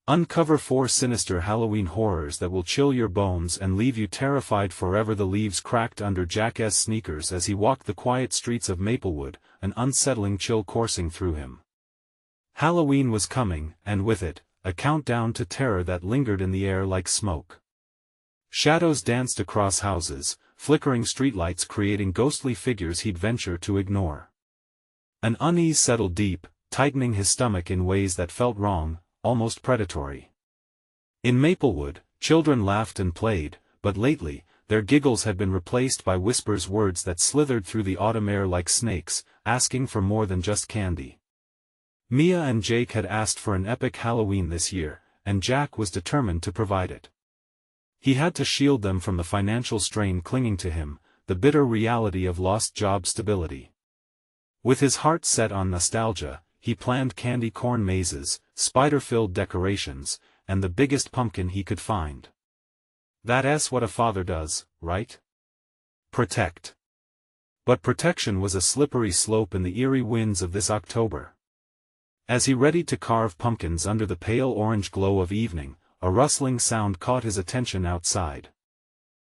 Uncover 4 sinister Halloween horrors that will chill your bones and leave you terrified forever. The leaves cracked under Jack's sneakers as he walked the quiet streets of Maplewood, an unsettling chill coursing through him. Halloween was coming, and with it, a countdown to terror that lingered in the air like smoke. Shadows danced across houses, flickering streetlights creating ghostly figures he'd venture to ignore. An unease settled deep, tightening his stomach in ways that felt wrong, almost predatory. In Maplewood, children laughed and played, but lately, their giggles had been replaced by whispers, words that slithered through the autumn air like snakes, asking for more than just candy. Mia and Jake had asked for an epic Halloween this year, and Jack was determined to provide it. He had to shield them from the financial strain clinging to him, the bitter reality of lost job stability. With his heart set on nostalgia, he planned candy corn mazes, spider-filled decorations, and the biggest pumpkin he could find. That's what a father does, right? Protect. But protection was a slippery slope in the eerie winds of this October. As he readied to carve pumpkins under the pale orange glow of evening, a rustling sound caught his attention outside.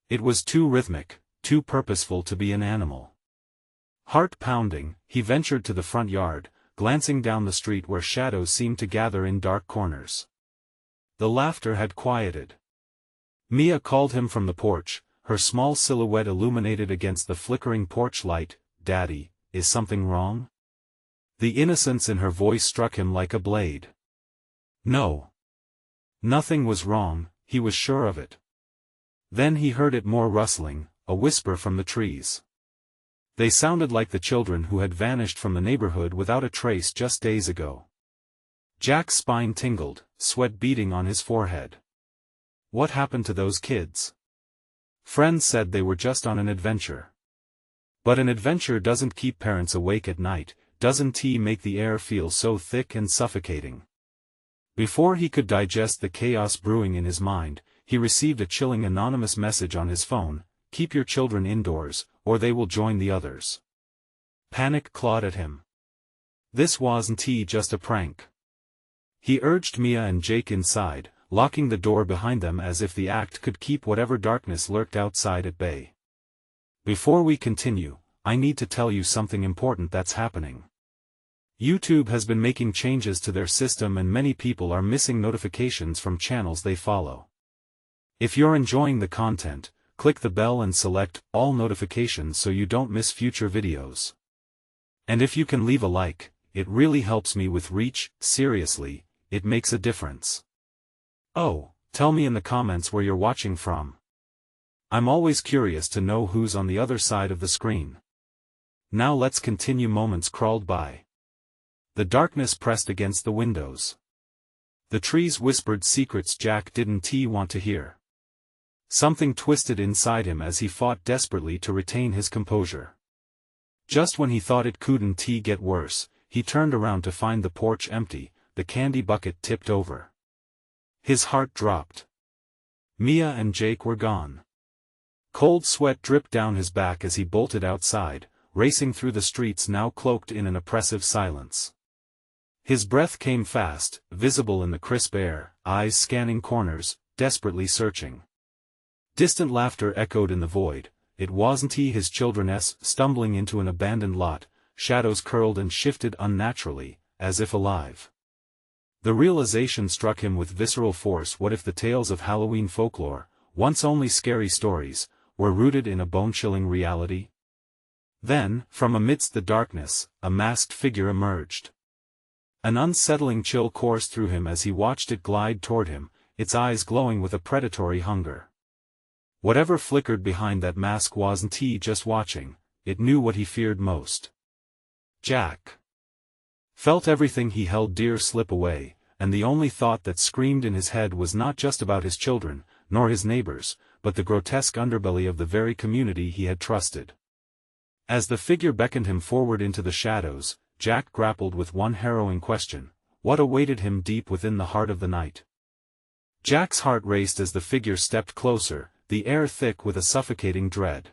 It was too rhythmic, too purposeful to be an animal. Heart pounding, he ventured to the front yard, glancing down the street where shadows seemed to gather in dark corners. The laughter had quieted. Mia called him from the porch, her small silhouette illuminated against the flickering porch light. "Daddy, is something wrong?" The innocence in her voice struck him like a blade. No. Nothing was wrong, he was sure of it. Then he heard it, more rustling, a whisper from the trees. They sounded like the children who had vanished from the neighborhood without a trace just days ago. Jack's spine tingled, sweat beading on his forehead. What happened to those kids? Friends said they were just on an adventure. But an adventure doesn't keep parents awake at night, doesn't it make the air feel so thick and suffocating? Before he could digest the chaos brewing in his mind, he received a chilling anonymous message on his phone: "Keep your children indoors, or they will join the others." Panic clawed at him. This wasn't just a prank. He urged Mia and Jake inside, locking the door behind them as if the act could keep whatever darkness lurked outside at bay. "Before we continue, I need to tell you something important that's happening. YouTube has been making changes to their system and many people are missing notifications from channels they follow. If you're enjoying the content, click the bell and select all notifications so you don't miss future videos. And if you can leave a like, it really helps me with reach. Seriously, it makes a difference. Oh, tell me in the comments where you're watching from. I'm always curious to know who's on the other side of the screen. Now let's continue. Moments crawled by. The darkness pressed against the windows. The trees whispered secrets Jack didn't want to hear. Something twisted inside him as he fought desperately to retain his composure. Just when he thought it couldn't get worse, he turned around to find the porch empty, the candy bucket tipped over. His heart dropped. Mia and Jake were gone. Cold sweat dripped down his back as he bolted outside, racing through the streets now cloaked in an oppressive silence. His breath came fast, visible in the crisp air, eyes scanning corners, desperately searching. Distant laughter echoed in the void. It wasn't his children's stumbling into an abandoned lot. Shadows curled and shifted unnaturally, as if alive. The realization struck him with visceral force. What if the tales of Halloween folklore, once only scary stories, were rooted in a bone-chilling reality? Then, from amidst the darkness, a masked figure emerged. An unsettling chill coursed through him as he watched it glide toward him, its eyes glowing with a predatory hunger. Whatever flickered behind that mask wasn't just watching, it knew what he feared most. Jack felt everything he held dear slip away, and the only thought that screamed in his head was not just about his children, nor his neighbors, but the grotesque underbelly of the very community he had trusted. As the figure beckoned him forward into the shadows, Jack grappled with one harrowing question: what awaited him deep within the heart of the night? Jack's heart raced as the figure stepped closer, the air thick with a suffocating dread.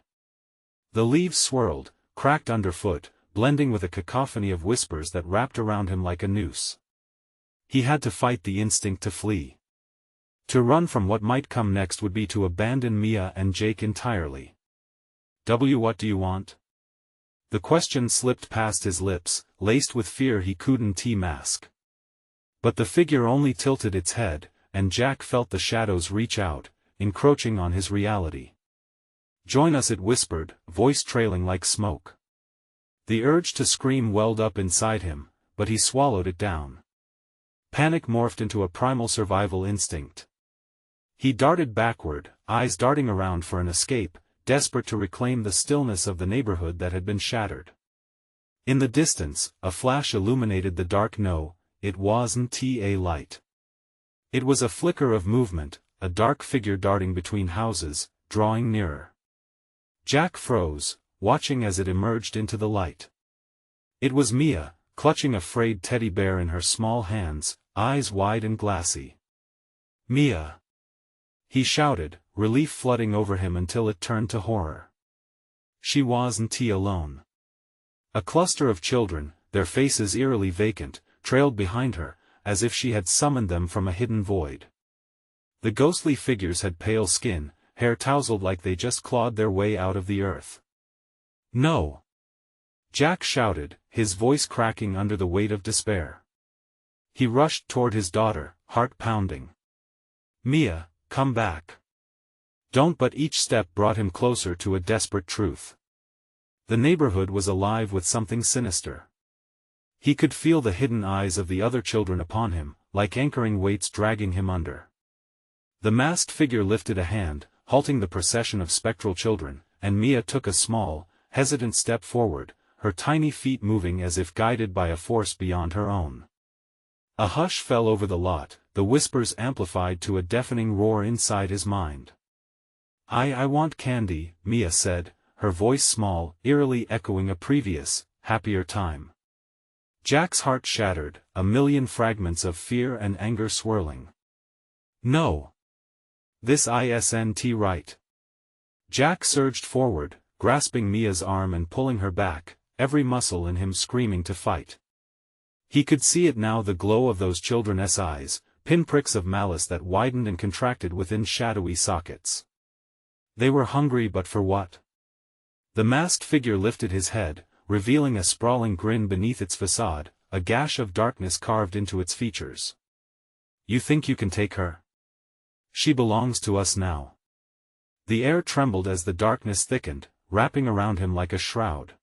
The leaves swirled, cracked underfoot, blending with a cacophony of whispers that wrapped around him like a noose. He had to fight the instinct to flee. To run from what might come next would be to abandon Mia and Jake entirely. What do you want? The question slipped past his lips, laced with fear he couldn't mask. But the figure only tilted its head, and Jack felt the shadows reach out, encroaching on his reality. Join us, it whispered, voice trailing like smoke. The urge to scream welled up inside him, but he swallowed it down. Panic morphed into a primal survival instinct. He darted backward, eyes darting around for an escape, desperate to reclaim the stillness of the neighborhood that had been shattered. In the distance, a flash illuminated the dark. No, it wasn't a light. It was a flicker of movement, a dark figure darting between houses, drawing nearer. Jack froze, watching as it emerged into the light. It was Mia, clutching a frayed teddy bear in her small hands, eyes wide and glassy. Mia! He shouted, relief flooding over him until it turned to horror. She wasn't alone. A cluster of children, their faces eerily vacant, trailed behind her, as if she had summoned them from a hidden void. The ghostly figures had pale skin, hair tousled like they just clawed their way out of the earth. No! Jack shouted, his voice cracking under the weight of despair. He rushed toward his daughter, heart pounding. Mia, come back. Don't! But each step brought him closer to a desperate truth. The neighborhood was alive with something sinister. He could feel the hidden eyes of the other children upon him, like anchoring weights dragging him under. The masked figure lifted a hand, halting the procession of spectral children, and Mia took a small, hesitant step forward, her tiny feet moving as if guided by a force beyond her own. A hush fell over the lot, the whispers amplified to a deafening roar inside his mind. I want candy, Mia said, her voice small, eerily echoing a previous, happier time. Jack's heart shattered, a million fragments of fear and anger swirling. No! This isn't right. Jack surged forward, grasping Mia's arm and pulling her back, every muscle in him screaming to fight. He could see it now, the glow of those children's eyes, pinpricks of malice that widened and contracted within shadowy sockets. They were hungry, but for what? The masked figure lifted his head, revealing a sprawling grin beneath its facade, a gash of darkness carved into its features. You think you can take her? She belongs to us now. The air trembled as the darkness thickened, wrapping around him like a shroud.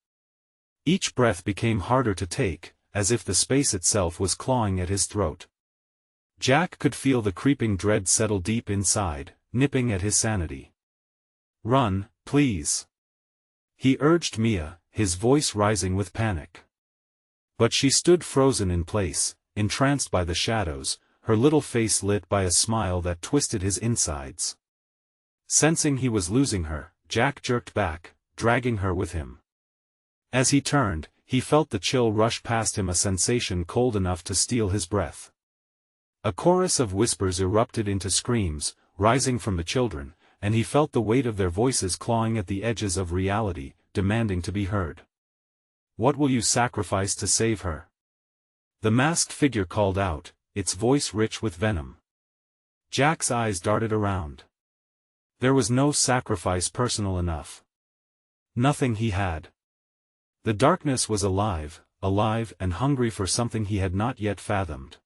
Each breath became harder to take, as if the space itself was clawing at his throat. Jack could feel the creeping dread settle deep inside, nipping at his sanity. Run, please. He urged Mia, his voice rising with panic. But she stood frozen in place, entranced by the shadows, her little face lit by a smile that twisted his insides. Sensing he was losing her, Jack jerked back, dragging her with him. As he turned, he felt the chill rush past him, a sensation cold enough to steal his breath. A chorus of whispers erupted into screams, rising from the children, and he felt the weight of their voices clawing at the edges of reality, demanding to be heard. What will you sacrifice to save her? The masked figure called out, its voice rich with venom. Jack's eyes darted around. There was no sacrifice personal enough. Nothing he had. The darkness was alive and hungry for something he had not yet fathomed.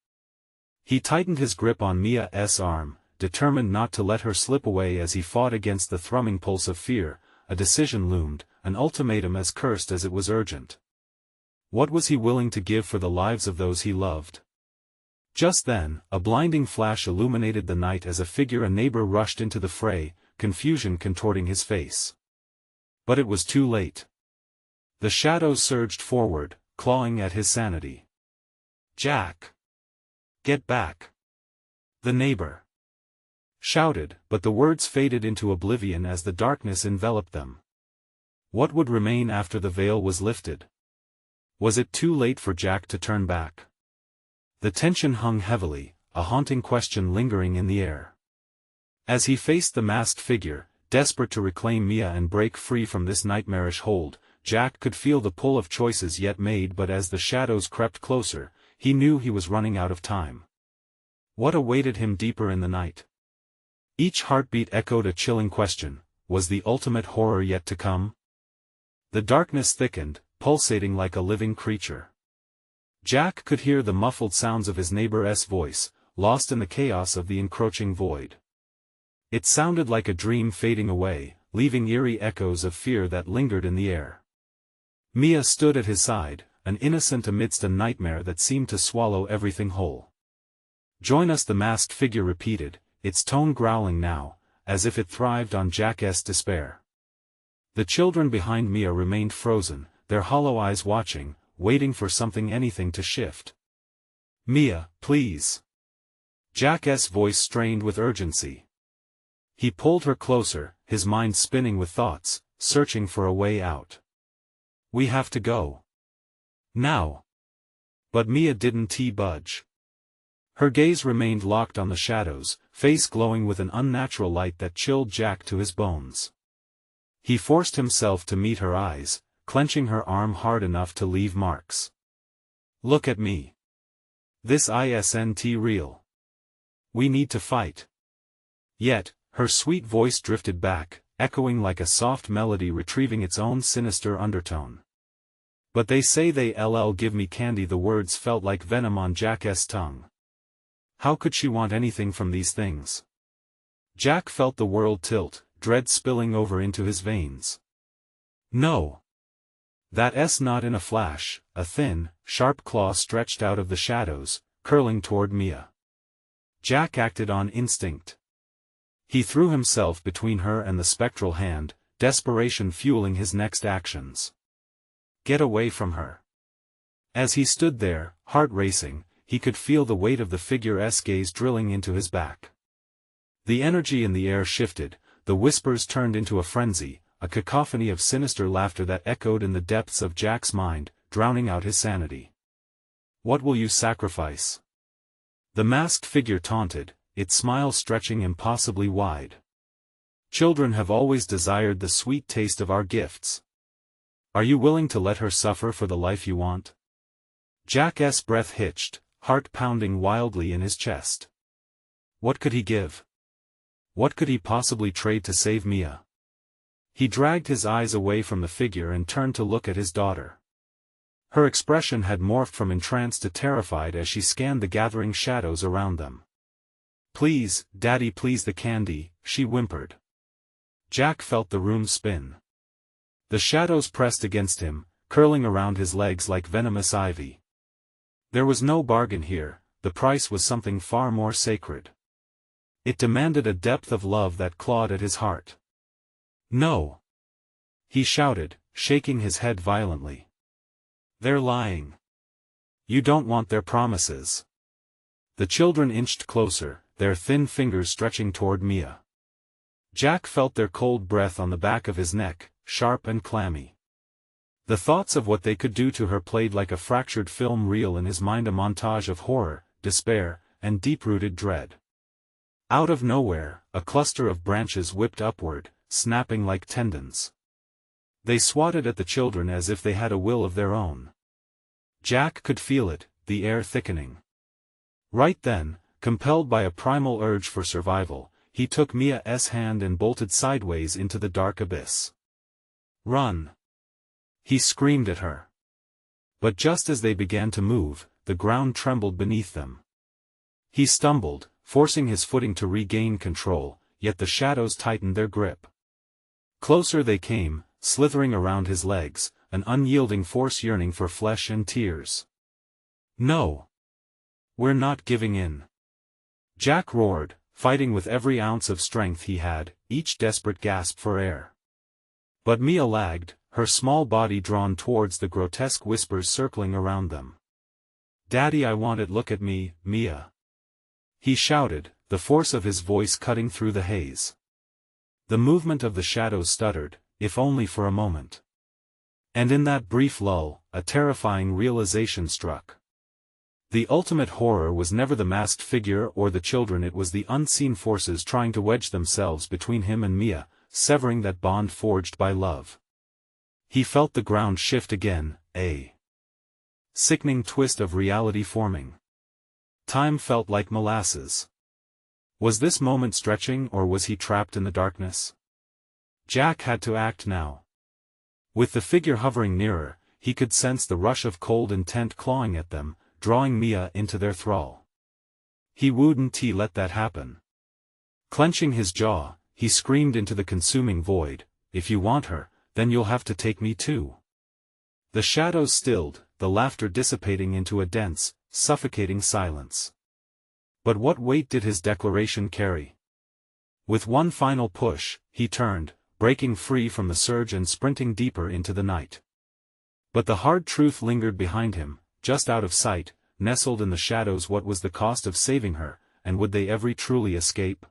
He tightened his grip on Mia's arm, determined not to let her slip away as he fought against the thrumming pulse of fear. A decision loomed, an ultimatum as cursed as it was urgent. What was he willing to give for the lives of those he loved? Just then, a blinding flash illuminated the night as a neighbor rushed into the fray, confusion contorting his face. But it was too late. The shadows surged forward, clawing at his sanity. Jack! Get back! The neighbor shouted, but the words faded into oblivion as the darkness enveloped them. What would remain after the veil was lifted? Was it too late for Jack to turn back? The tension hung heavily, a haunting question lingering in the air. As he faced the masked figure, desperate to reclaim Mia and break free from this nightmarish hold, Jack could feel the pull of choices yet made, but as the shadows crept closer, he knew he was running out of time. What awaited him deeper in the night? Each heartbeat echoed a chilling question: was the ultimate horror yet to come? The darkness thickened, pulsating like a living creature. Jack could hear the muffled sounds of his neighbor's voice, lost in the chaos of the encroaching void. It sounded like a dream fading away, leaving eerie echoes of fear that lingered in the air. Mia stood at his side, an innocent amidst a nightmare that seemed to swallow everything whole. "Join us," the masked figure repeated, its tone growling now, as if it thrived on Jack's despair. The children behind Mia remained frozen, their hollow eyes watching, waiting for anything to shift. "Mia, please." Jack's voice strained with urgency. He pulled her closer, his mind spinning with thoughts, searching for a way out. "We have to go. Now." But Mia didn't budge. Her gaze remained locked on the shadows, face glowing with an unnatural light that chilled Jack to his bones. He forced himself to meet her eyes, clenching her arm hard enough to leave marks. "Look at me. This isn't real. We need to fight." Yet, her sweet voice drifted back, echoing like a soft melody retrieving its own sinister undertone. "But they say they'll give me candy." The words felt like venom on Jack's tongue. How could she want anything from these things? Jack felt the world tilt, dread spilling over into his veins. "No. That's not." In a flash, a thin, sharp claw stretched out of the shadows, curling toward Mia. Jack acted on instinct. He threw himself between her and the spectral hand, desperation fueling his next actions. Get away from her. As he stood there, heart racing, he could feel the weight of the figure's gaze drilling into his back. The energy in the air shifted, the whispers turned into a frenzy, a cacophony of sinister laughter that echoed in the depths of Jack's mind, drowning out his sanity. "What will you sacrifice?" The masked figure taunted, its smile stretching impossibly wide. "Children have always desired the sweet taste of our gifts. Are you willing to let her suffer for the life you want?" Jack's breath hitched, heart pounding wildly in his chest. What could he give? What could he possibly trade to save Mia? He dragged his eyes away from the figure and turned to look at his daughter. Her expression had morphed from entranced to terrified as she scanned the gathering shadows around them. "Please, Daddy, please, the candy," she whimpered. Jack felt the room spin. The shadows pressed against him, curling around his legs like venomous ivy. There was no bargain here, the price was something far more sacred. It demanded a depth of love that clawed at his heart. "No!" he shouted, shaking his head violently. "They're lying. You don't want their promises." The children inched closer, their thin fingers stretching toward Mia. Jack felt their cold breath on the back of his neck, sharp and clammy. The thoughts of what they could do to her played like a fractured film reel in his mind, a montage of horror, despair, and deep-rooted dread. Out of nowhere, a cluster of branches whipped upward, snapping like tendons. They swatted at the children as if they had a will of their own. Jack could feel it, the air thickening. Right then, compelled by a primal urge for survival, he took Mia's hand and bolted sideways into the dark abyss. "Run!" he screamed at her. But just as they began to move, the ground trembled beneath them. He stumbled, forcing his footing to regain control, yet the shadows tightened their grip. Closer they came, slithering around his legs, an unyielding force yearning for flesh and tears. "No! We're not giving in!" Jack roared, fighting with every ounce of strength he had, each desperate gasp for air. But Mia lagged, her small body drawn towards the grotesque whispers circling around them. "Daddy, I want it, look at me, Mia!" he shouted, the force of his voice cutting through the haze. The movement of the shadows stuttered, if only for a moment. And in that brief lull, a terrifying realization struck. The ultimate horror was never the masked figure or the children, it was the unseen forces trying to wedge themselves between him and Mia, severing that bond forged by love. He felt the ground shift again, a sickening twist of reality forming. Time felt like molasses. Was this moment stretching, or was he trapped in the darkness? Jack had to act now. With the figure hovering nearer, he could sense the rush of cold intent clawing at them, drawing Mia into their thrall. He wouldn't let that happen. Clenching his jaw, he screamed into the consuming void, "If you want her, then you'll have to take me too." The shadows stilled, the laughter dissipating into a dense, suffocating silence. But what weight did his declaration carry? With one final push, he turned, breaking free from the surge and sprinting deeper into the night. But the hard truth lingered behind him, just out of sight, nestled in the shadows. What was the cost of saving her, and would they ever truly escape?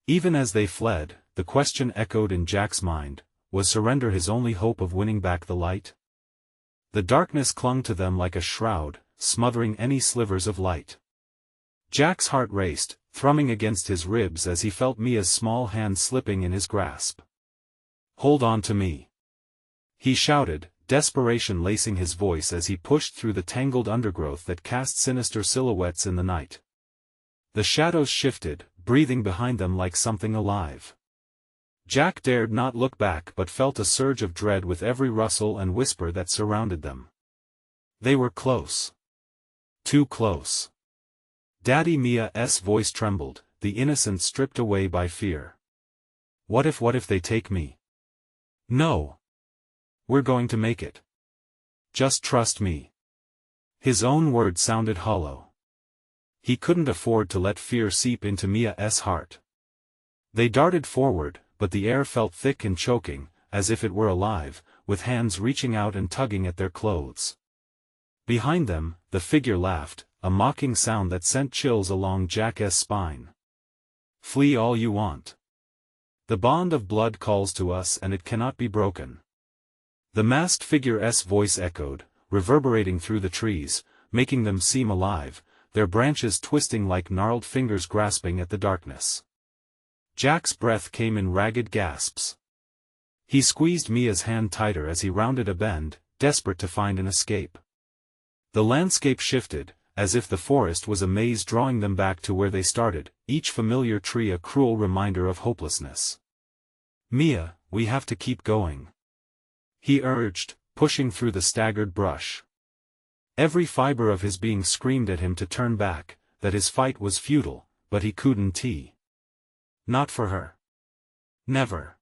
Even as they fled, the question echoed in Jack's mind, was surrender his only hope of winning back the light? The darkness clung to them like a shroud, smothering any slivers of light. Jack's heart raced, thrumming against his ribs as he felt Mia's small hand slipping in his grasp. "Hold on to me," he shouted, desperation lacing his voice as he pushed through the tangled undergrowth that cast sinister silhouettes in the night. The shadows shifted, breathing behind them like something alive. Jack dared not look back but felt a surge of dread with every rustle and whisper that surrounded them. They were close. Too close. Daddy Mia's voice trembled, the innocence stripped away by fear. What if they take me? No. We're going to make it. Just trust me." His own words sounded hollow. He couldn't afford to let fear seep into Mia's heart. They darted forward, but the air felt thick and choking, as if it were alive, with hands reaching out and tugging at their clothes. Behind them, the figure laughed, a mocking sound that sent chills along Jack's spine. "Flee all you want. The bond of blood calls to us and it cannot be broken." The masked figure's voice echoed, reverberating through the trees, making them seem alive, their branches twisting like gnarled fingers grasping at the darkness. Jack's breath came in ragged gasps. He squeezed Mia's hand tighter as he rounded a bend, desperate to find an escape. The landscape shifted, as if the forest was a maze drawing them back to where they started, each familiar tree a cruel reminder of hopelessness. "Mia, we have to keep going," he urged, pushing through the staggered brush. Every fiber of his being screamed at him to turn back, that his fight was futile, but he couldn't. Not for her. Never.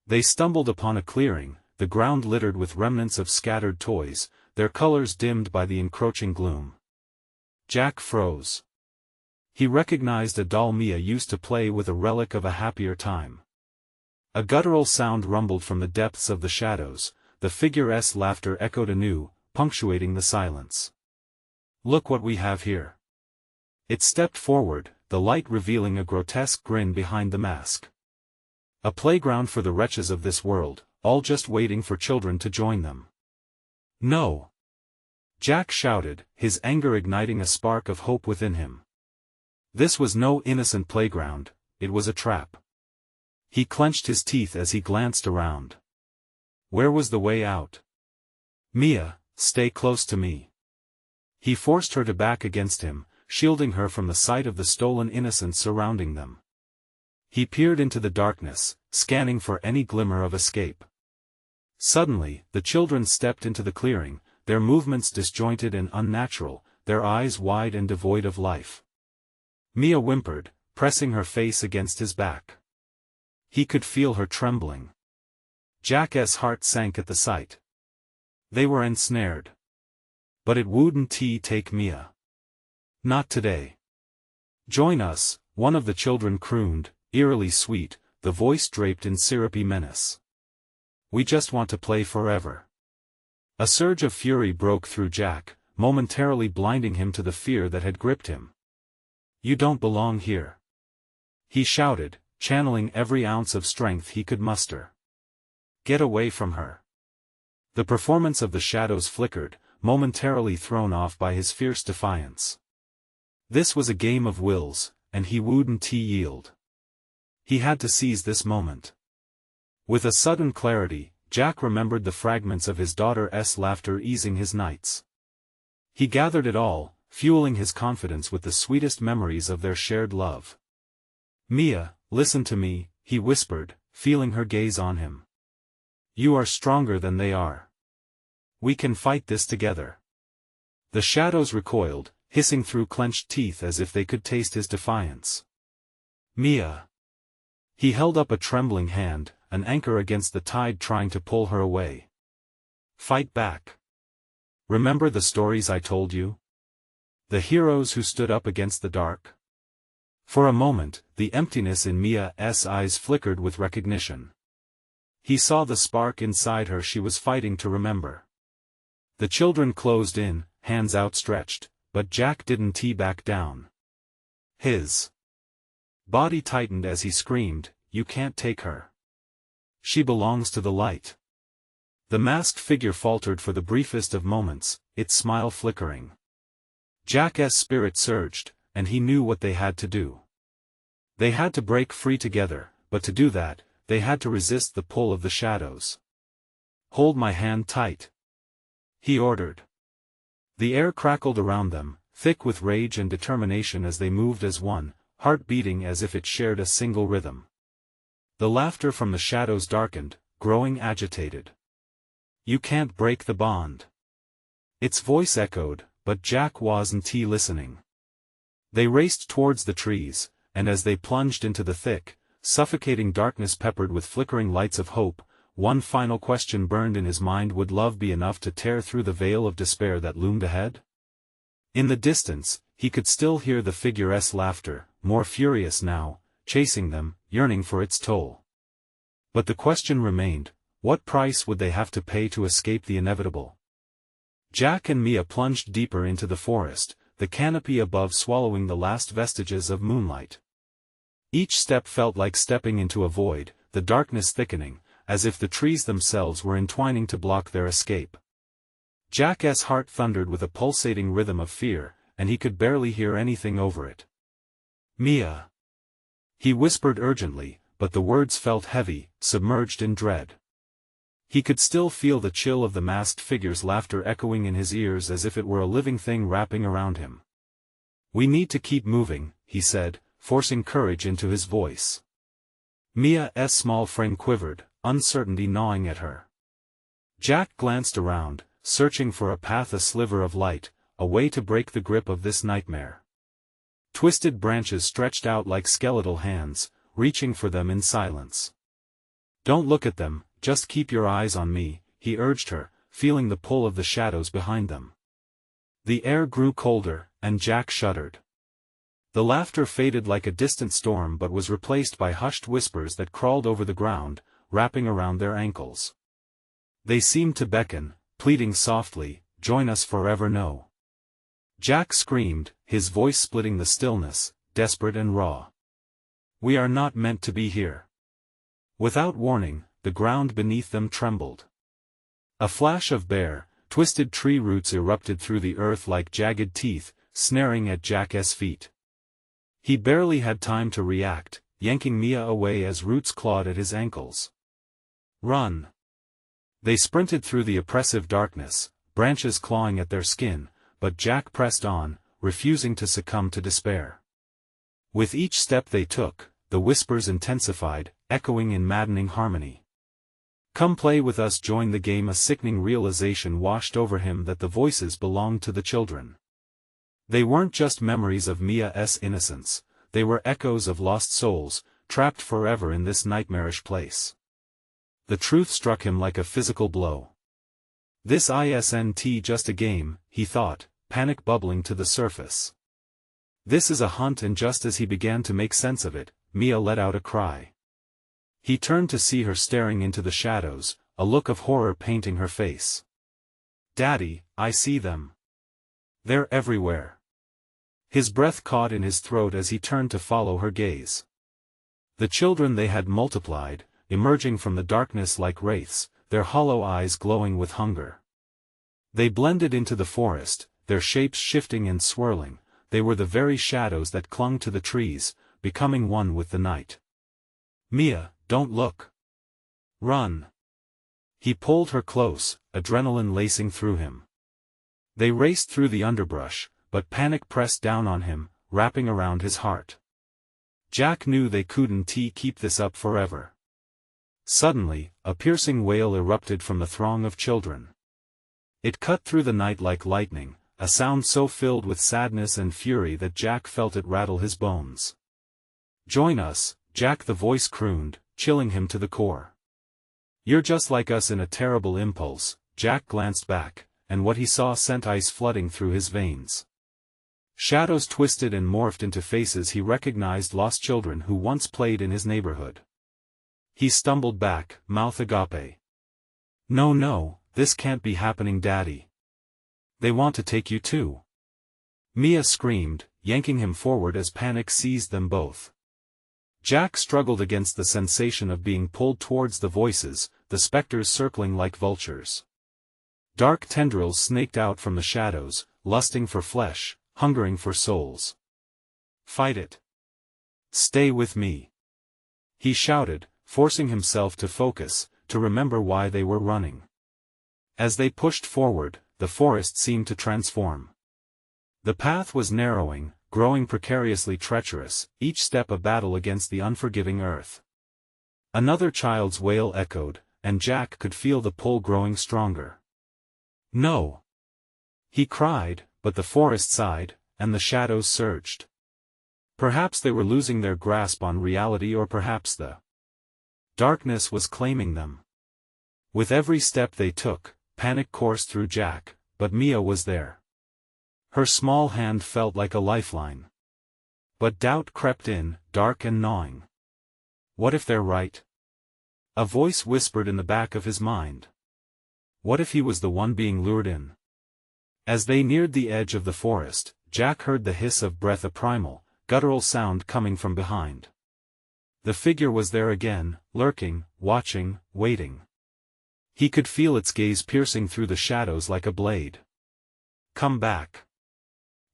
They stumbled upon a clearing, the ground littered with remnants of scattered toys, their colors dimmed by the encroaching gloom. Jack froze. He recognized a doll Mia used to play with, a relic of a happier time. A guttural sound rumbled from the depths of the shadows, the figure's laughter echoed anew, punctuating the silence. "Look what we have here." It stepped forward, the light revealing a grotesque grin behind the mask. "A playground for the wretches of this world, all just waiting for children to join them." "No!" Jack shouted, his anger igniting a spark of hope within him. This was no innocent playground, it was a trap. He clenched his teeth as he glanced around. Where was the way out? "Mia, stay close to me." He forced her to back against him, shielding her from the sight of the stolen innocence surrounding them. He peered into the darkness, scanning for any glimmer of escape. Suddenly, the children stepped into the clearing, their movements disjointed and unnatural, their eyes wide and devoid of life. Mia whimpered, pressing her face against his back. He could feel her trembling. Jack's heart sank at the sight. They were ensnared. But it wouldn't take Mia. Not today. "Join us," one of the children crooned, eerily sweet, the voice draped in syrupy menace. "We just want to play forever." A surge of fury broke through Jack, momentarily blinding him to the fear that had gripped him. "You don't belong here," he shouted, channeling every ounce of strength he could muster. "Get away from her." The performance of the shadows flickered, momentarily thrown off by his fierce defiance. This was a game of wills, and he wouldn't yield. He had to seize this moment. With a sudden clarity, Jack remembered the fragments of his daughter's laughter easing his nights. He gathered it all, fueling his confidence with the sweetest memories of their shared love. "Mia, listen to me," he whispered, feeling her gaze on him. "You are stronger than they are. We can fight this together." The shadows recoiled, hissing through clenched teeth as if they could taste his defiance. "Mia." He held up a trembling hand, an anchor against the tide trying to pull her away. "Fight back. Remember the stories I told you? The heroes who stood up against the dark?" For a moment, the emptiness in Mia's eyes flickered with recognition. He saw the spark inside her she was fighting to remember. The children closed in, hands outstretched, but Jack didn't back down. His body tightened as he screamed, "You can't take her. She belongs to the light." The masked figure faltered for the briefest of moments, its smile flickering. Jack's spirit surged, and he knew what they had to do. They had to break free together, but to do that, they had to resist the pull of the shadows. "Hold my hand tight," he ordered. The air crackled around them, thick with rage and determination as they moved as one, heart beating as if it shared a single rhythm. The laughter from the shadows darkened, growing agitated. "You can't break the bond." Its voice echoed, but Jack wasn't listening. They raced towards the trees, and as they plunged into the thick, suffocating darkness peppered with flickering lights of hope, one final question burned in his mind: would love be enough to tear through the veil of despair that loomed ahead? In the distance, he could still hear the figure's laughter, more furious now, chasing them, yearning for its toll. But the question remained: what price would they have to pay to escape the inevitable? Jack and Mia plunged deeper into the forest, the canopy above swallowing the last vestiges of moonlight. Each step felt like stepping into a void, the darkness thickening, as if the trees themselves were entwining to block their escape. Jack's heart thundered with a pulsating rhythm of fear, and he could barely hear anything over it. "Mia," he whispered urgently, but the words felt heavy, submerged in dread. He could still feel the chill of the masked figure's laughter echoing in his ears as if it were a living thing wrapping around him. "We need to keep moving," he said, forcing courage into his voice. Mia's small frame quivered, uncertainty gnawing at her. Jack glanced around, searching for a path, a sliver of light, a way to break the grip of this nightmare. Twisted branches stretched out like skeletal hands, reaching for them in silence. "Don't look at them, just keep your eyes on me," he urged her, feeling the pull of the shadows behind them. The air grew colder, and Jack shuddered. The laughter faded like a distant storm but was replaced by hushed whispers that crawled over the ground, wrapping around their ankles. They seemed to beckon, pleading softly, "Join us forever." "No." Jack screamed, his voice splitting the stillness, desperate and raw. "We are not meant to be here." Without warning, the ground beneath them trembled. A flash of bare, twisted tree roots erupted through the earth like jagged teeth, snaring at Jack's feet. He barely had time to react, yanking Mia away as roots clawed at his ankles. "Run!" They sprinted through the oppressive darkness, branches clawing at their skin, but Jack pressed on, refusing to succumb to despair. With each step they took, the whispers intensified, echoing in maddening harmony. "Come play with us, join the game." A sickening realization washed over him that the voices belonged to the children. They weren't just memories of Mia's innocence, they were echoes of lost souls, trapped forever in this nightmarish place. The truth struck him like a physical blow. This isn't just a game, he thought, panic bubbling to the surface. This is a hunt, and just as he began to make sense of it, Mia let out a cry. He turned to see her staring into the shadows, a look of horror painting her face. "Daddy, I see them. They're everywhere." His breath caught in his throat as he turned to follow her gaze. The children, they had multiplied, emerging from the darkness like wraiths, their hollow eyes glowing with hunger. They blended into the forest, their shapes shifting and swirling. They were the very shadows that clung to the trees, becoming one with the night. "Mia, don't look. Run." He pulled her close, adrenaline lacing through him. They raced through the underbrush, but panic pressed down on him, wrapping around his heart. Jack knew they couldn't keep this up forever. Suddenly, a piercing wail erupted from the throng of children. It cut through the night like lightning, a sound so filled with sadness and fury that Jack felt it rattle his bones. "Join us," Jack, the voice crooned, chilling him to the core. "You're just like us." In a terrible impulse, Jack glanced back, and what he saw sent ice flooding through his veins. Shadows twisted and morphed into faces he recognized, lost children who once played in his neighborhood. He stumbled back, mouth agape. "No, no, this can't be happening, Daddy. They want to take you too." Mia screamed, yanking him forward as panic seized them both. Jack struggled against the sensation of being pulled towards the voices, the specters circling like vultures. Dark tendrils snaked out from the shadows, lusting for flesh, hungering for souls. "Fight it. Stay with me," he shouted, forcing himself to focus, to remember why they were running. As they pushed forward, the forest seemed to transform. The path was narrowing, growing precariously treacherous, each step a battle against the unforgiving earth. Another child's wail echoed, and Jack could feel the pull growing stronger. "No!" he cried, but the forest sighed, and the shadows surged. Perhaps they were losing their grasp on reality, or perhaps the darkness was claiming them. With every step they took, panic coursed through Jack, but Mia was there. Her small hand felt like a lifeline. But doubt crept in, dark and gnawing. What if they're right? A voice whispered in the back of his mind. What if he was the one being lured in? As they neared the edge of the forest, Jack heard the hiss of breath, a primal, guttural sound coming from behind. The figure was there again, lurking, watching, waiting. He could feel its gaze piercing through the shadows like a blade. "Come back,"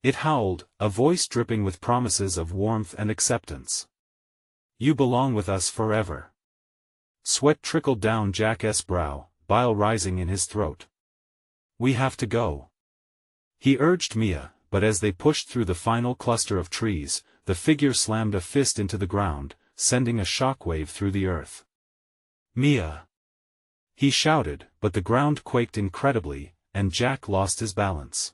it howled, a voice dripping with promises of warmth and acceptance. "You belong with us forever." Sweat trickled down Jack's brow, bile rising in his throat. "We have to go," he urged Mia, but as they pushed through the final cluster of trees, the figure slammed a fist into the ground, sending a shockwave through the earth. "Mia!" he shouted, but the ground quaked incredibly, and Jack lost his balance.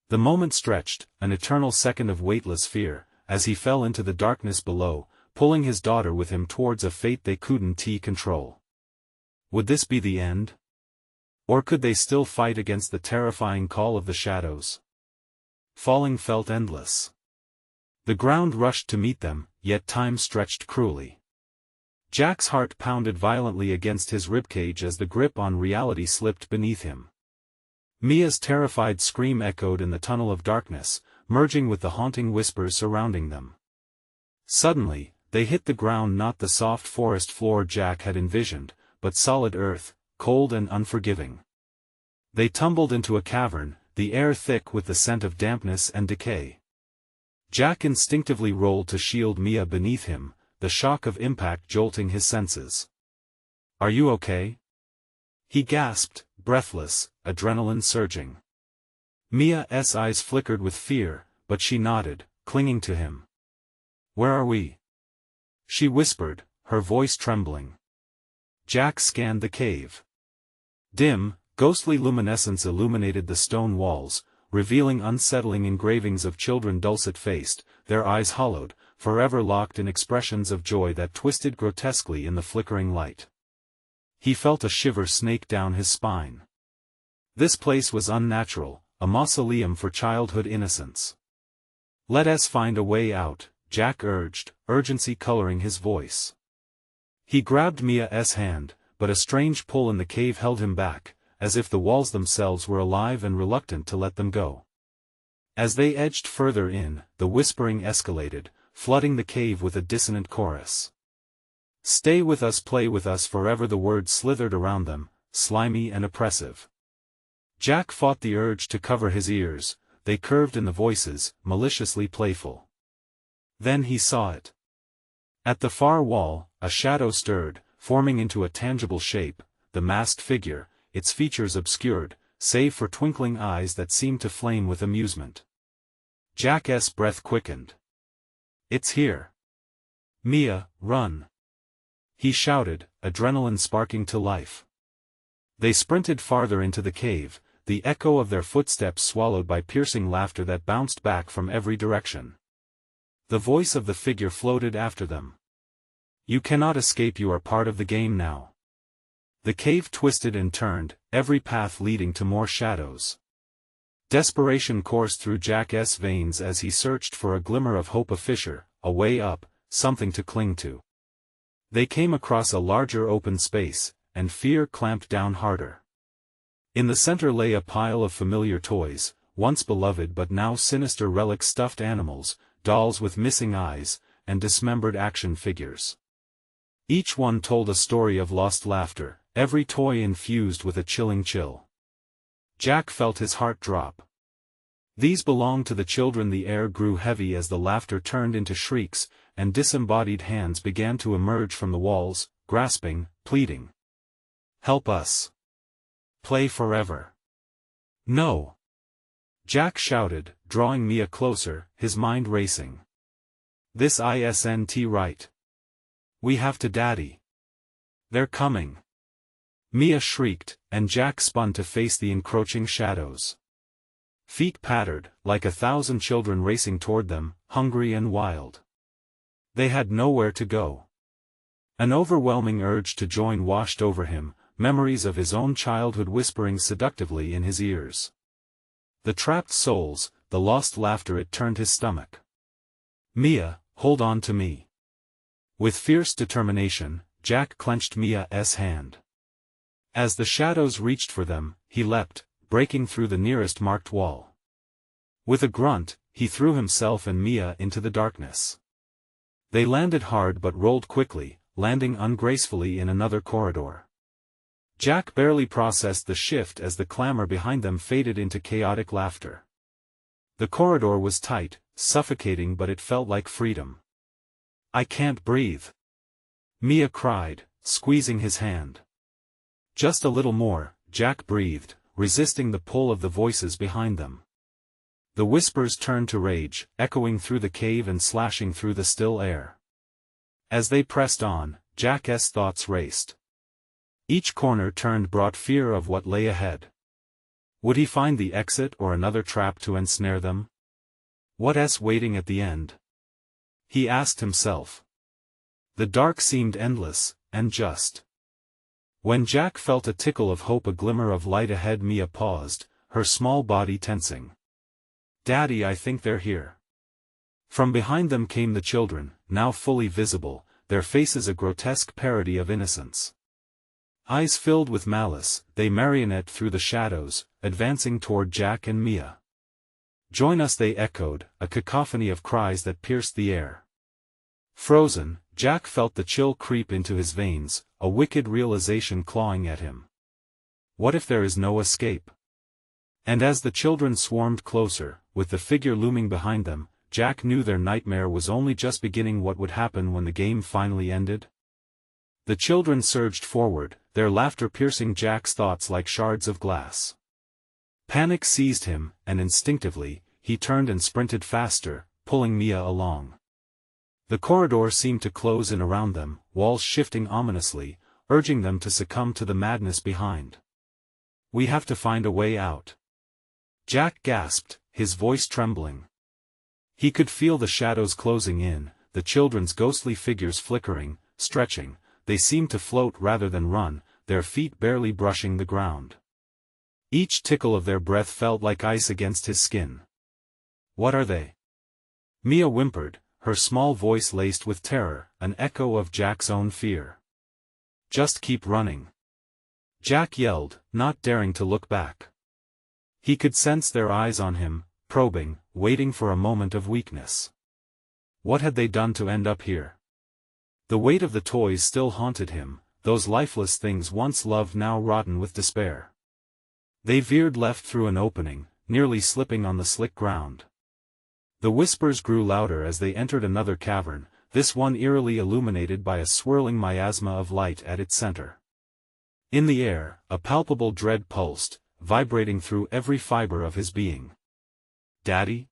The moment stretched, an eternal second of weightless fear, as he fell into the darkness below, pulling his daughter with him towards a fate they couldn't control. Would this be the end? Or could they still fight against the terrifying call of the shadows? Falling felt endless. The ground rushed to meet them, yet time stretched cruelly. Jack's heart pounded violently against his ribcage as the grip on reality slipped beneath him. Mia's terrified scream echoed in the tunnel of darkness, merging with the haunting whispers surrounding them. Suddenly, they hit the ground, not the soft forest floor Jack had envisioned, but solid earth, cold and unforgiving. They tumbled into a cavern, the air thick with the scent of dampness and decay. Jack instinctively rolled to shield Mia beneath him, the shock of impact jolting his senses. "Are you okay?" he gasped, breathless, adrenaline surging. Mia's eyes flickered with fear, but she nodded, clinging to him. "Where are we?" she whispered, her voice trembling. Jack scanned the cave. Dim, ghostly luminescence illuminated the stone walls, revealing unsettling engravings of children dulcet-faced, their eyes hollowed, forever locked in expressions of joy that twisted grotesquely in the flickering light. He felt a shiver snake down his spine. This place was unnatural, a mausoleum for childhood innocence. "Let us find a way out," Jack urged, urgency coloring his voice. He grabbed Mia's hand, but a strange pull in the cave held him back, as if the walls themselves were alive and reluctant to let them go. As they edged further in, the whispering escalated, flooding the cave with a dissonant chorus. "Stay with us, play with us forever." The words slithered around them, slimy and oppressive. Jack fought the urge to cover his ears, they curved in the voices, maliciously playful. Then he saw it. At the far wall, a shadow stirred, forming into a tangible shape, the masked figure, its features obscured, save for twinkling eyes that seemed to flame with amusement. Jack's breath quickened. It's here. Mia, run! He shouted, adrenaline sparking to life. They sprinted farther into the cave, the echo of their footsteps swallowed by piercing laughter that bounced back from every direction. The voice of the figure floated after them. You cannot escape, you are part of the game now. The cave twisted and turned, every path leading to more shadows. Desperation coursed through Jack's veins as he searched for a glimmer of hope, a fissure, a way up, something to cling to. They came across a larger open space, and fear clamped down harder. In the center lay a pile of familiar toys, once beloved but now sinister relics, stuffed animals, dolls with missing eyes, and dismembered action figures. Each one told a story of lost laughter, every toy infused with a chilling chill. Jack felt his heart drop. These belonged to the children. The air grew heavy as the laughter turned into shrieks, and disembodied hands began to emerge from the walls, grasping, pleading. Help us. Play forever. No. Jack shouted, drawing Mia closer, his mind racing. This isn't right. We have to, Daddy. They're coming. Mia shrieked, and Jack spun to face the encroaching shadows. Feet pattered, like 1,000 children racing toward them, hungry and wild. They had nowhere to go. An overwhelming urge to join washed over him, memories of his own childhood whispering seductively in his ears. The trapped souls, the lost laughter. It turned his stomach. Mia, hold on to me. With fierce determination, Jack clenched Mia's hand. As the shadows reached for them, he leapt, breaking through the nearest marked wall. With a grunt, he threw himself and Mia into the darkness. They landed hard but rolled quickly, landing ungracefully in another corridor. Jack barely processed the shift as the clamor behind them faded into chaotic laughter. The corridor was tight, suffocating, but it felt like freedom. I can't breathe. Mia cried, squeezing his hand. Just a little more, Jack breathed, resisting the pull of the voices behind them. The whispers turned to rage, echoing through the cave and slashing through the still air. As they pressed on, Jack's thoughts raced. Each corner turned brought fear of what lay ahead. Would he find the exit or another trap to ensnare them? What's waiting at the end? He asked himself. The dark seemed endless, and just. When Jack felt a tickle of hope, a glimmer of light ahead, Mia paused, her small body tensing. Daddy, I think they're here. From behind them came the children, now fully visible, their faces a grotesque parody of innocence. Eyes filled with malice, they marionette through the shadows, advancing toward Jack and Mia. Join us, they echoed, a cacophony of cries that pierced the air. Frozen, Jack felt the chill creep into his veins, a wicked realization clawing at him. What if there is no escape? And as the children swarmed closer, with the figure looming behind them, Jack knew their nightmare was only just beginning. What would happen when the game finally ended? The children surged forward, their laughter piercing Jack's thoughts like shards of glass. Panic seized him, and instinctively, he turned and sprinted faster, pulling Mia along. The corridor seemed to close in around them, walls shifting ominously, urging them to succumb to the madness behind. We have to find a way out. Jack gasped, his voice trembling. He could feel the shadows closing in, the children's ghostly figures flickering, stretching. They seemed to float rather than run, their feet barely brushing the ground. Each tickle of their breath felt like ice against his skin. What are they? Mia whimpered, her small voice laced with terror, an echo of Jack's own fear. Just keep running. Jack yelled, not daring to look back. He could sense their eyes on him, probing, waiting for a moment of weakness. What had they done to end up here? The weight of the toys still haunted him, those lifeless things once loved now rotten with despair. They veered left through an opening, nearly slipping on the slick ground. The whispers grew louder as they entered another cavern, this one eerily illuminated by a swirling miasma of light at its center. In the air, a palpable dread pulsed, vibrating through every fiber of his being. Daddy?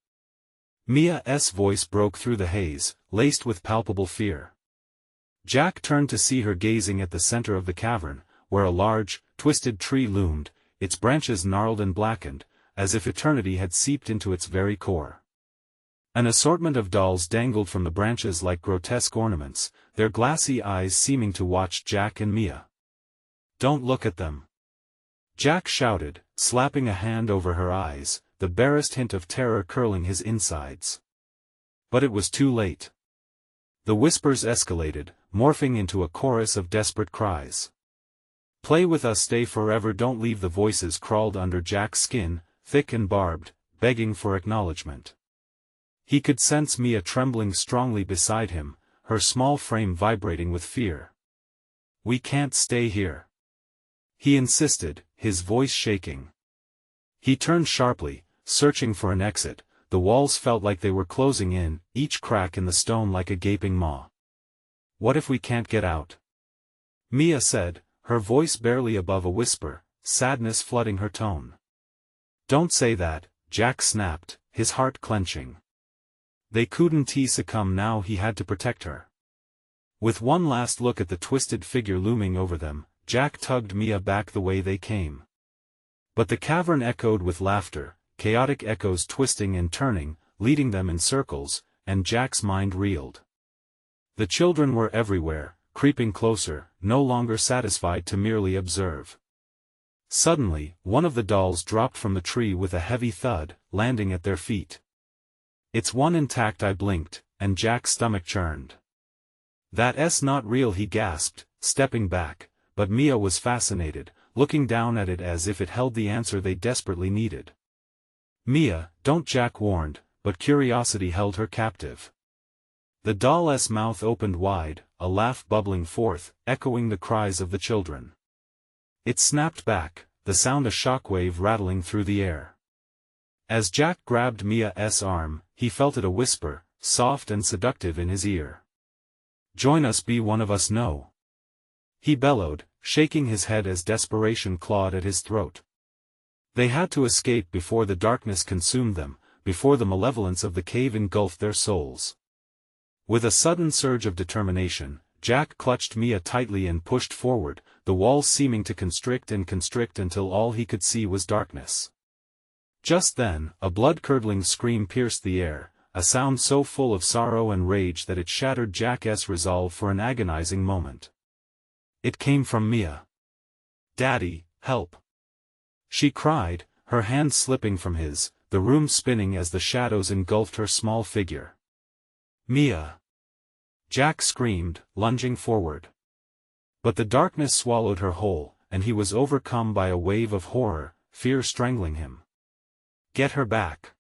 Mia's voice broke through the haze, laced with palpable fear. Jack turned to see her gazing at the center of the cavern, where a large, twisted tree loomed, its branches gnarled and blackened, as if eternity had seeped into its very core. An assortment of dolls dangled from the branches like grotesque ornaments, their glassy eyes seeming to watch Jack and Mia. "Don't look at them!" Jack shouted, slapping a hand over her eyes, the barest hint of terror curling his insides. But it was too late. The whispers escalated, morphing into a chorus of desperate cries. "Play with us, stay forever, don't leave." The voices crawled under Jack's skin, thick and barbed, begging for acknowledgement. He could sense Mia trembling strongly beside him, her small frame vibrating with fear. "We can't stay here," he insisted, his voice shaking. He turned sharply, searching for an exit. The walls felt like they were closing in, each crack in the stone like a gaping maw. "What if we can't get out?" Mia said, her voice barely above a whisper, sadness flooding her tone. "Don't say that," Jack snapped, his heart clenching. They couldn't succumb now, he had to protect her. With one last look at the twisted figure looming over them, Jack tugged Mia back the way they came. But the cavern echoed with laughter, chaotic echoes twisting and turning, leading them in circles, and Jack's mind reeled. The children were everywhere, creeping closer, no longer satisfied to merely observe. Suddenly, one of the dolls dropped from the tree with a heavy thud, landing at their feet. "It's one intact." I blinked, and Jack's stomach churned. "That's not real," he gasped, stepping back, but Mia was fascinated, looking down at it as if it held the answer they desperately needed. "Mia, don't," Jack warned, but curiosity held her captive. The doll's mouth opened wide, a laugh bubbling forth, echoing the cries of the children. It snapped back, the sound a shockwave rattling through the air. As Jack grabbed Mia's arm, he felt it a whisper, soft and seductive in his ear. "Join us, be one of us." "No," he bellowed, shaking his head as desperation clawed at his throat. They had to escape before the darkness consumed them, before the malevolence of the cave engulfed their souls. With a sudden surge of determination, Jack clutched Mia tightly and pushed forward, the walls seeming to constrict until all he could see was darkness. Just then, a blood-curdling scream pierced the air, a sound so full of sorrow and rage that it shattered Jack's resolve for an agonizing moment. It came from Mia. "Daddy, help!" she cried, her hand slipping from his, the room spinning as the shadows engulfed her small figure. "Mia!" Jack screamed, lunging forward. But the darkness swallowed her whole, and he was overcome by a wave of horror, fear strangling him. "Get her back!"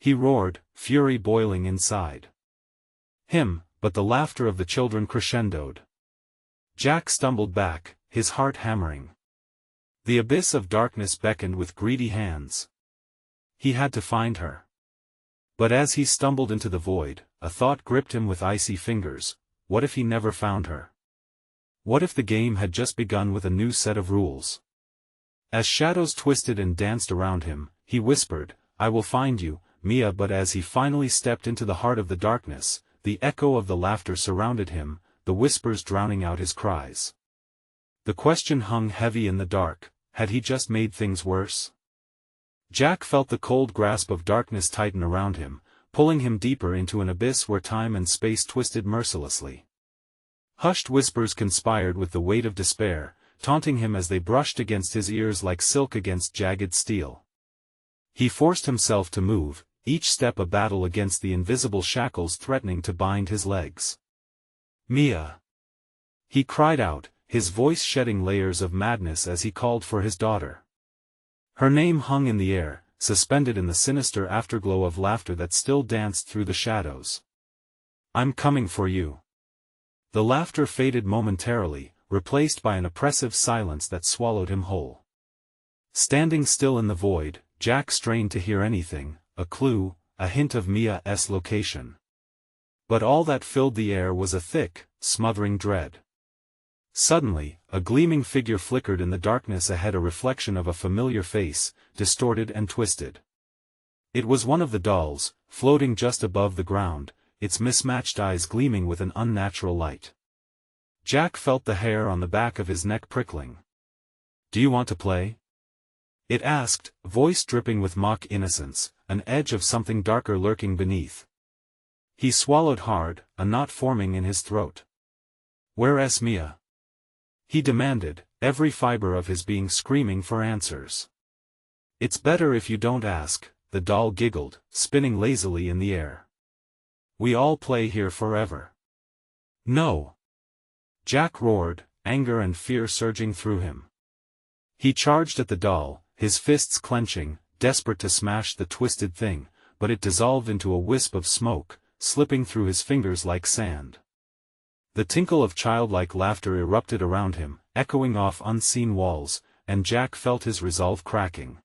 he roared, fury boiling inside him, but the laughter of the children crescendoed. Jack stumbled back, his heart hammering. The abyss of darkness beckoned with greedy hands. He had to find her. But as he stumbled into the void, a thought gripped him with icy fingers. What if he never found her? What if the game had just begun with a new set of rules? As shadows twisted and danced around him, he whispered, "I will find you, Mia." But as he finally stepped into the heart of the darkness, the echo of the laughter surrounded him, the whispers drowning out his cries. The question hung heavy in the dark: had he just made things worse? Jack felt the cold grasp of darkness tighten around him, pulling him deeper into an abyss where time and space twisted mercilessly. Hushed whispers conspired with the weight of despair, taunting him as they brushed against his ears like silk against jagged steel. He forced himself to move, each step a battle against the invisible shackles threatening to bind his legs. "Mia!" he cried out, his voice shedding layers of madness as he called for his daughter. Her name hung in the air, suspended in the sinister afterglow of laughter that still danced through the shadows. "I'm coming for you." The laughter faded momentarily, replaced by an oppressive silence that swallowed him whole. Standing still in the void, Jack strained to hear anything, a clue, a hint of Mia's location. But all that filled the air was a thick, smothering dread. Suddenly, a gleaming figure flickered in the darkness ahead, a reflection of a familiar face, distorted and twisted. It was one of the dolls, floating just above the ground, its mismatched eyes gleaming with an unnatural light. Jack felt the hair on the back of his neck prickling. "Do you want to play?" it asked, voice dripping with mock innocence, an edge of something darker lurking beneath. He swallowed hard, a knot forming in his throat. "Where's Mia?" he demanded, every fiber of his being screaming for answers. "It's better if you don't ask," the doll giggled, spinning lazily in the air. "We all play here forever." "No!" Jack roared, anger and fear surging through him. He charged at the doll, his fists clenching, desperate to smash the twisted thing, but it dissolved into a wisp of smoke, slipping through his fingers like sand. The tinkle of childlike laughter erupted around him, echoing off unseen walls, and Jack felt his resolve cracking.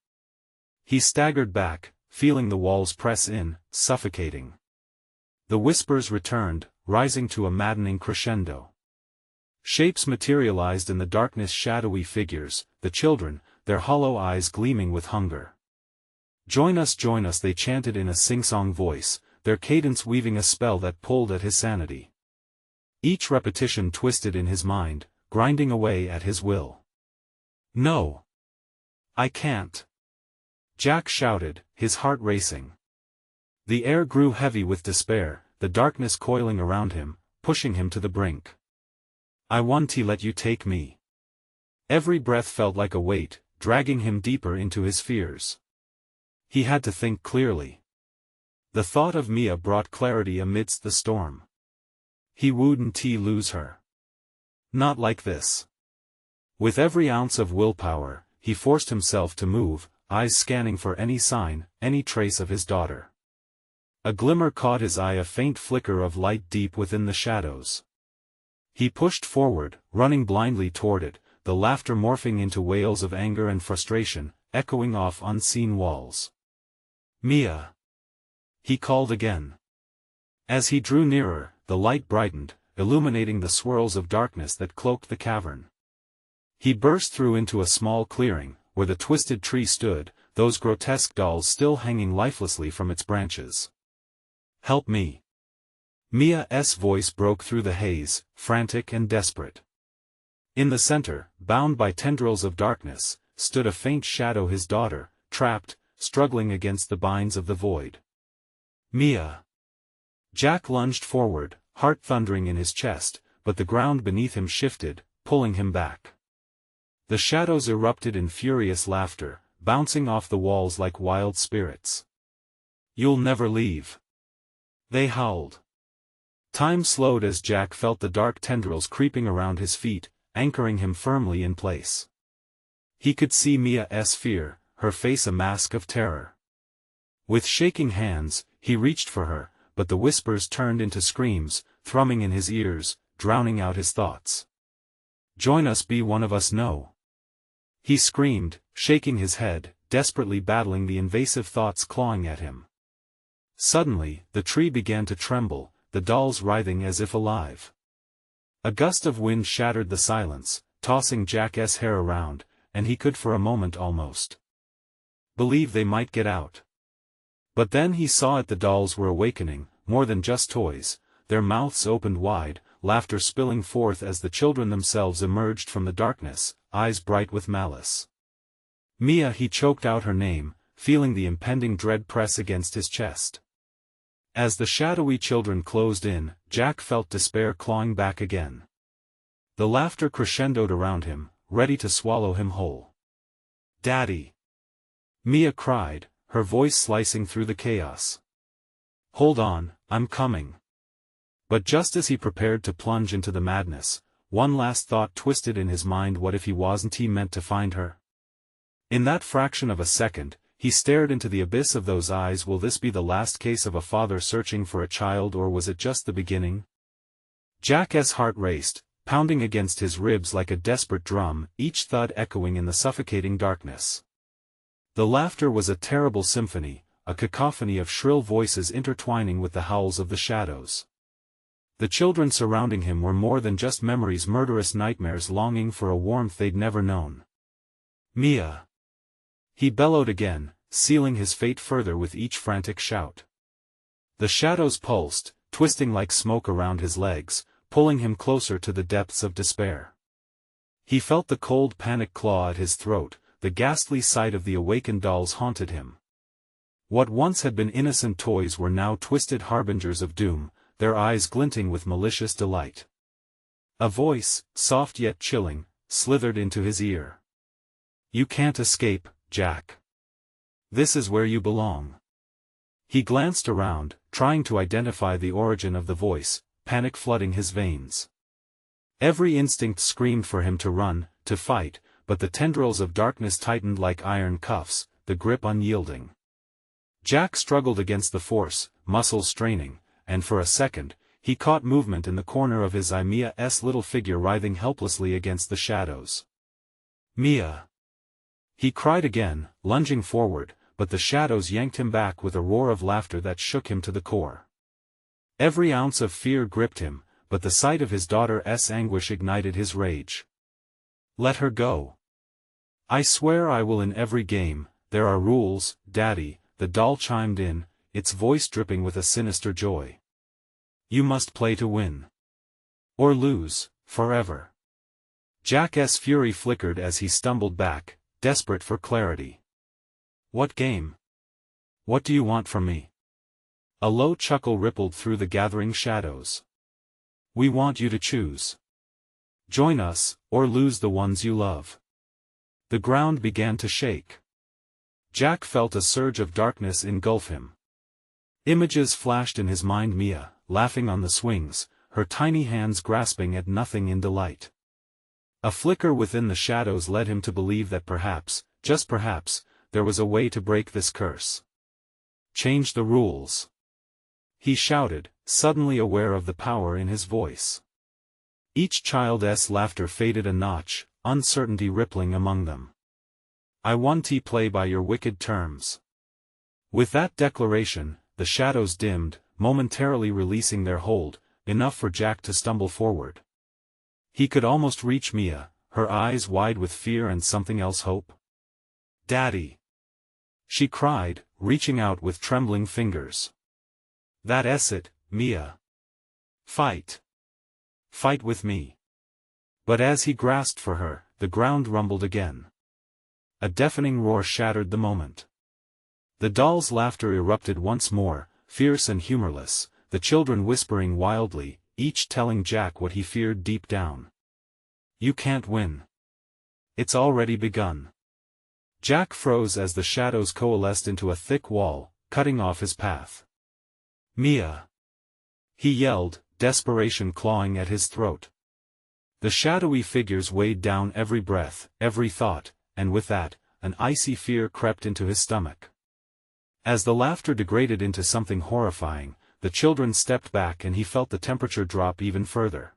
He staggered back, feeling the walls press in, suffocating. The whispers returned, rising to a maddening crescendo. Shapes materialized in the darkness, shadowy figures, the children, their hollow eyes gleaming with hunger. Join us, they chanted in a sing-song voice, their cadence weaving a spell that pulled at his sanity. Each repetition twisted in his mind, grinding away at his will. "No! I can't!" Jack shouted, his heart racing. The air grew heavy with despair, the darkness coiling around him, pushing him to the brink. "I want to let you take me." Every breath felt like a weight, dragging him deeper into his fears. He had to think clearly. The thought of Mia brought clarity amidst the storm. He wouldn't lose her. Not like this. With every ounce of willpower, he forced himself to move, eyes scanning for any sign, any trace of his daughter. A glimmer caught his eye, a faint flicker of light deep within the shadows. He pushed forward, running blindly toward it, the laughter morphing into wails of anger and frustration, echoing off unseen walls. "Mia!" he called again. As he drew nearer, the light brightened, illuminating the swirls of darkness that cloaked the cavern. He burst through into a small clearing, where the twisted tree stood, those grotesque dolls still hanging lifelessly from its branches. "Help me!" Mia's voice broke through the haze, frantic and desperate. In the center, bound by tendrils of darkness, stood a faint shadow, his daughter, trapped, struggling against the binds of the void. "Mia!" Jack lunged forward, heart thundering in his chest, but the ground beneath him shifted, pulling him back. The shadows erupted in furious laughter, bouncing off the walls like wild spirits. "You'll never leave!" they howled. Time slowed as Jack felt the dark tendrils creeping around his feet, anchoring him firmly in place. He could see Mia's fear, her face a mask of terror. With shaking hands, he reached for her, but the whispers turned into screams, thrumming in his ears, drowning out his thoughts. "Join us, be one of us, no!" he screamed, shaking his head, desperately battling the invasive thoughts clawing at him. Suddenly, the tree began to tremble, the dolls writhing as if alive. A gust of wind shattered the silence, tossing Jack's hair around, and he could for a moment almost believe they might get out. But then he saw it, the dolls were awakening, more than just toys, their mouths opened wide, laughter spilling forth as the children themselves emerged from the darkness, eyes bright with malice. "Mia!" he choked out her name, feeling the impending dread press against his chest. As the shadowy children closed in, Jack felt despair clawing back again. The laughter crescendoed around him, ready to swallow him whole. "Daddy!" Mia cried, her voice slicing through the chaos. "Hold on, I'm coming." But just as he prepared to plunge into the madness, one last thought twisted in his mind. What if he wasn't meant to find her? In that fraction of a second, he stared into the abyss of those eyes. Will this be the last case of a father searching for a child, or was it just the beginning? Jack's heart raced, pounding against his ribs like a desperate drum, each thud echoing in the suffocating darkness. The laughter was a terrible symphony, a cacophony of shrill voices intertwining with the howls of the shadows. The children surrounding him were more than just memories, murderous nightmares longing for a warmth they'd never known. "Mia!" he bellowed again, sealing his fate further with each frantic shout. The shadows pulsed, twisting like smoke around his legs, pulling him closer to the depths of despair. He felt the cold panic claw at his throat, the ghastly sight of the awakened dolls haunted him. What once had been innocent toys were now twisted harbingers of doom, their eyes glinting with malicious delight. A voice, soft yet chilling, slithered into his ear. "You can't escape, Jack. This is where you belong." He glanced around, trying to identify the origin of the voice, panic flooding his veins. Every instinct screamed for him to run, to fight, but the tendrils of darkness tightened like iron cuffs, the grip unyielding. Jack struggled against the force, muscles straining, and for a second, he caught movement in the corner of his eye, Mia's little figure writhing helplessly against the shadows. "Mia!" He cried again, lunging forward, but the shadows yanked him back with a roar of laughter that shook him to the core. Every ounce of fear gripped him, but the sight of his daughter's anguish ignited his rage. "Let her go. I swear I will in every game. There are rules, Daddy," the doll chimed in, its voice dripping with a sinister joy. "You must play to win. Or lose, forever." Jack's fury flickered as he stumbled back, desperate for clarity. "What game? What do you want from me?" A low chuckle rippled through the gathering shadows. "We want you to choose. Join us, or lose the ones you love." The ground began to shake. Jack felt a surge of darkness engulf him. Images flashed in his mind, Mia, laughing on the swings, her tiny hands grasping at nothing in delight. A flicker within the shadows led him to believe that perhaps, just perhaps, there was a way to break this curse. "Change the rules," he shouted, suddenly aware of the power in his voice. Each child's laughter faded a notch, uncertainty rippling among them. "I want to play by your wicked terms." With that declaration, the shadows dimmed, momentarily releasing their hold, enough for Jack to stumble forward. He could almost reach Mia, her eyes wide with fear and something else, hope. "Daddy!" she cried, reaching out with trembling fingers. "That's it, Mia. Fight. Fight with me." But as he grasped for her, the ground rumbled again. A deafening roar shattered the moment. The doll's laughter erupted once more, fierce and humorless, the children whispering wildly, each telling Jack what he feared deep down. "You can't win. It's already begun." Jack froze as the shadows coalesced into a thick wall, cutting off his path. "Mia!" he yelled, desperation clawing at his throat. The shadowy figures weighed down every breath, every thought, and with that, an icy fear crept into his stomach. As the laughter degraded into something horrifying, the children stepped back and he felt the temperature drop even further.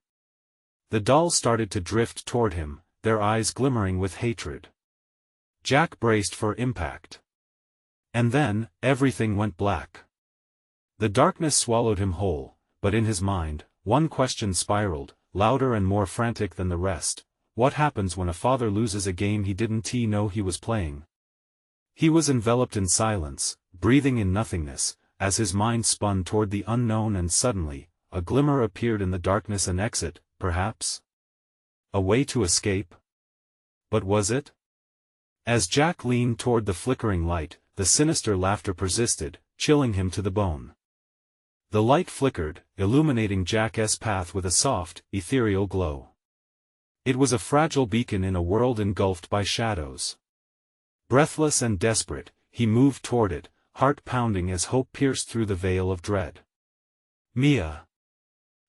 The dolls started to drift toward him, their eyes glimmering with hatred. Jack braced for impact. And then, everything went black. The darkness swallowed him whole, but in his mind, one question spiraled, louder and more frantic than the rest. What happens when a father loses a game he didn't know he was playing? He was enveloped in silence, breathing in nothingness, as his mind spun toward the unknown, and suddenly, a glimmer appeared in the darkness, an exit, perhaps? A way to escape? But was it? As Jack leaned toward the flickering light, the sinister laughter persisted, chilling him to the bone. The light flickered, illuminating Jack's path with a soft, ethereal glow. It was a fragile beacon in a world engulfed by shadows. Breathless and desperate, he moved toward it, heart pounding as hope pierced through the veil of dread. "Mia!"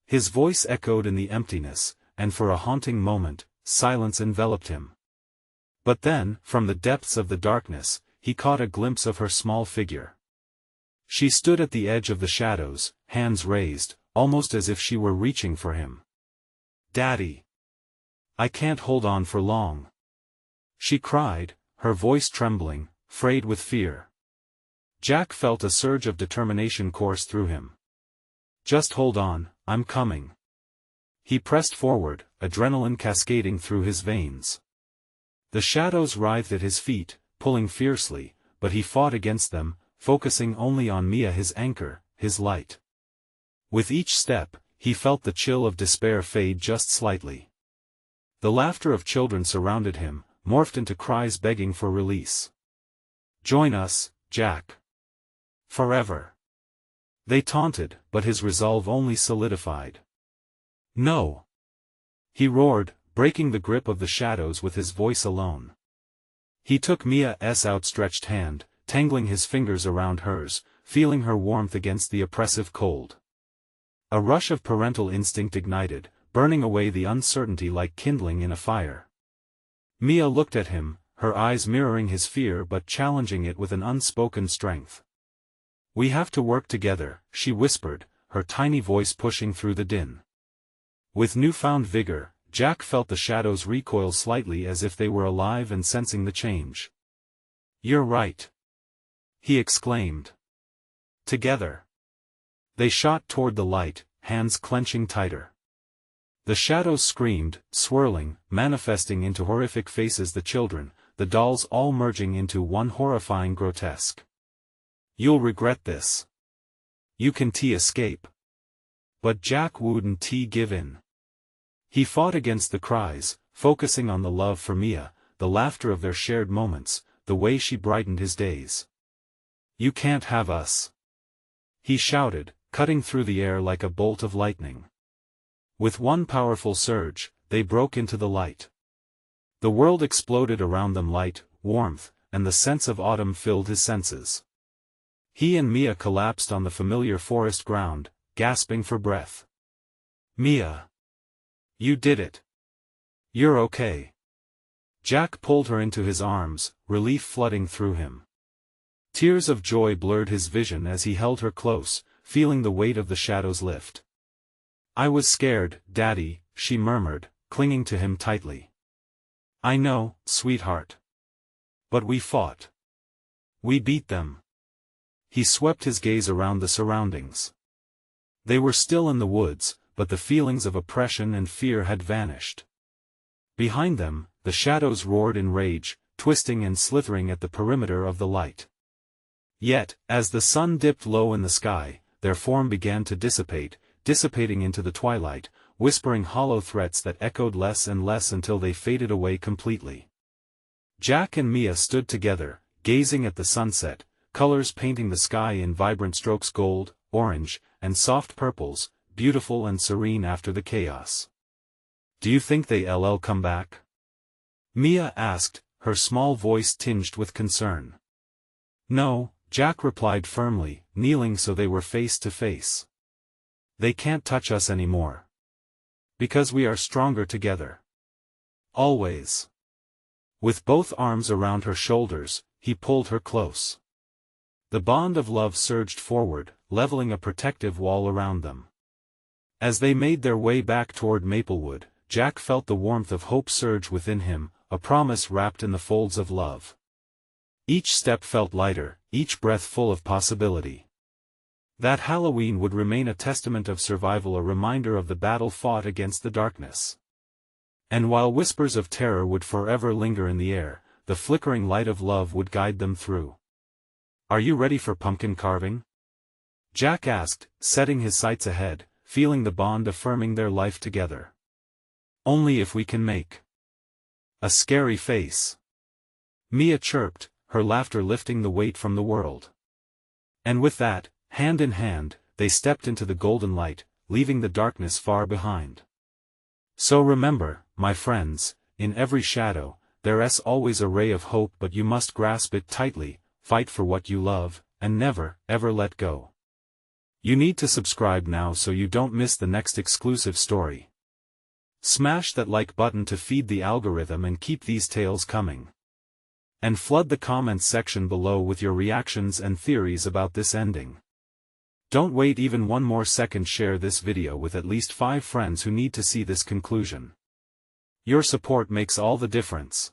His voice echoed in the emptiness, and for a haunting moment, silence enveloped him. But then, from the depths of the darkness, he caught a glimpse of her small figure. She stood at the edge of the shadows, hands raised, almost as if she were reaching for him. "Daddy! I can't hold on for long," she cried, her voice trembling, frayed with fear. Jack felt a surge of determination course through him. "Just hold on, I'm coming." He pressed forward, adrenaline cascading through his veins. The shadows writhed at his feet, pulling fiercely, but he fought against them, focusing only on Mia, his anchor, his light. With each step, he felt the chill of despair fade just slightly. The laughter of children surrounded him, morphed into cries begging for release. "Join us, Jack. Forever." They taunted, but his resolve only solidified. "No!" he roared, breaking the grip of the shadows with his voice alone. He took Mia's outstretched hand, tangling his fingers around hers, feeling her warmth against the oppressive cold. A rush of parental instinct ignited, burning away the uncertainty like kindling in a fire. Mia looked at him, her eyes mirroring his fear but challenging it with an unspoken strength. "We have to work together," she whispered, her tiny voice pushing through the din. With newfound vigor, Jack felt the shadows recoil slightly as if they were alive and sensing the change. "You're right," he exclaimed. Together, they shot toward the light, hands clenching tighter. The shadows screamed, swirling, manifesting into horrific faces, the children, the dolls all merging into one horrifying grotesque. "You'll regret this. You can escape." But Jack wouldn't give in. He fought against the cries, focusing on the love for Mia, the laughter of their shared moments, the way she brightened his days. "You can't have us," he shouted, cutting through the air like a bolt of lightning. With one powerful surge, they broke into the light. The world exploded around them, light, warmth, and the sense of autumn filled his senses. He and Mia collapsed on the familiar forest ground, gasping for breath. "Mia! You did it! You're okay." Jack pulled her into his arms, relief flooding through him. Tears of joy blurred his vision as he held her close, feeling the weight of the shadows lift. "I was scared, Daddy," she murmured, clinging to him tightly. "I know, sweetheart. But we fought. We beat them." He swept his gaze around the surroundings. They were still in the woods, but the feelings of oppression and fear had vanished. Behind them, the shadows roared in rage, twisting and slithering at the perimeter of the light. Yet, as the sun dipped low in the sky, their form began to dissipating into the twilight, whispering hollow threats that echoed less and less until they faded away completely. Jack and Mia stood together, gazing at the sunset, colors painting the sky in vibrant strokes: gold, orange, and soft purples, beautiful and serene after the chaos. "Do you think they'll come back?" Mia asked, her small voice tinged with concern. "No," Jack replied firmly, kneeling so they were face to face. "They can't touch us anymore. Because we are stronger together. Always." With both arms around her shoulders, he pulled her close. The bond of love surged forward, leveling a protective wall around them. As they made their way back toward Maplewood, Jack felt the warmth of hope surge within him, a promise wrapped in the folds of love. Each step felt lighter, each breath full of possibility. That Halloween would remain a testament of survival, a reminder of the battle fought against the darkness. And while whispers of terror would forever linger in the air, the flickering light of love would guide them through. "Are you ready for pumpkin carving?" Jack asked, setting his sights ahead, feeling the bond affirming their life together. "Only if we can make a scary face," Mia chirped, her laughter lifting the weight from the world. And with that, hand in hand, they stepped into the golden light, leaving the darkness far behind. So remember, my friends, in every shadow, there's always a ray of hope, but you must grasp it tightly, fight for what you love, and never, ever let go. You need to subscribe now so you don't miss the next exclusive story. Smash that like button to feed the algorithm and keep these tales coming. And flood the comments section below with your reactions and theories about this ending. Don't wait even one more second. Share this video with at least 5 friends who need to see this conclusion. Your support makes all the difference.